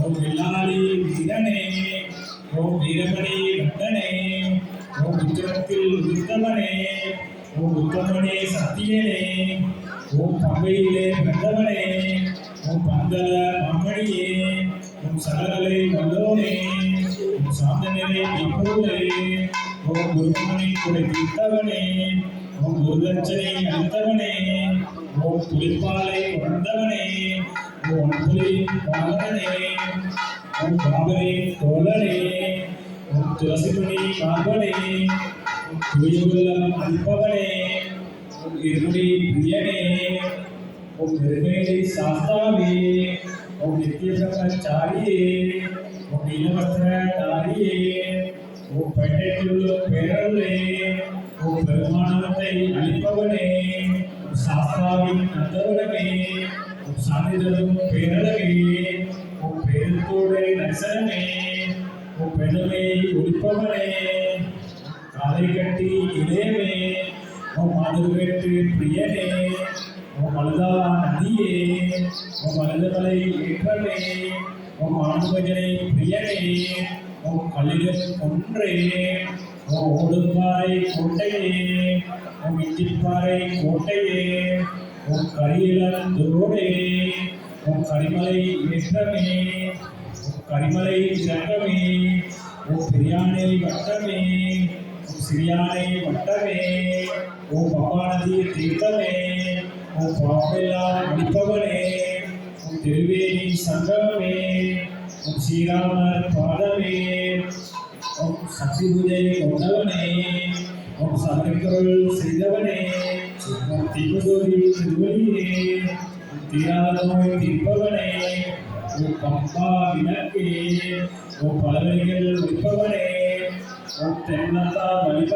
ஓம் வில்லாளி வீரனே, ஓம் வீரமணி கண்டனே, ஓம் உத்திரத்தில் உதித்தவனே, ஓம் உத்தமனே சத்தியனே, ஓம் பம்பையிலே பிறந்தவனே, ஓம் பந்தல மாமணியே, ஓம் சகலகலை வல்லோனே, ஓம் சாந்தனே இப்போதே, ஓம் குருமணி கொடை தீர்த்தவனே, ஓம் குருதட்சனை அளித்தவனே, ஓம் புலிப்பாலை உணர்ந்தவனே, ஓம் புலி பாலனே, ஓம் பாபரே தோழனே, ஓம் துளசிமணி மார்பனே, ஓம் தூயுள்ளம் அளிப்பவனே, ஓம் இருமுடி பிரியனே, ஓம் பெருமேலி சாஸ்தாவே, ஓம் நித்திய பிரம்மச்சாரியே, ஓம் நீலவஸ்திரதாரியே, ஓம் பெண்ணைக்குள்ள பேரருளே, ஓம் பெருமானத்தை அளிப்பவனே, ஓம் சாஸ்தாவின் அந்தவனமே, ஓம் சான்றிதழும் பேரழகே, ஓம் பேருத்தோடு தரிசனமே, ஓம் பெருமை ஒழிப்பவனே, காலை கட்டி இளையமே, ஓம் மாதுவேற்று பிரியனே, ஓம் அழுதா நதியே, ஓம் அழுதமலை ஏற்றமே, ஓம் ஆணுபஜனை பிரியனே, ஓம் கல்லிகள் ஒன்றே, ஓம் ஓடும்பாறை கோட்டையே, ஓம் இஞ்சிப்பாறை கோட்டையே, ஓம் கரியலந்தோடே, ஓம் கரிமலை ஏற்றமே, ஓம் கரிமலை இறக்கமே, ஓம் பிரியாணை வட்டமே, ஓம் சிறியானை வட்டமே, ஓம் பவானதி தீர்த்தமே, ஓம் பாப்பெல்லாம் அளிப்பவனே, ஓம் திருவேணி சங்கமே, ஓம் ஸ்ரீராமர் பாதமே, ஓம் சக்தி பூஜை கொண்டவனே, ஓம் சகற்கொள் செய்தவனே, ஓம் தீபதோதி திருவழியே, ஓம் தீராத நோய் தீர்ப்பவனே, ஓம் பம்பா விளக்கே, ஓம் பலவழிகள் ஒழிப்பவனே, ஓம் தென்னதா வழிப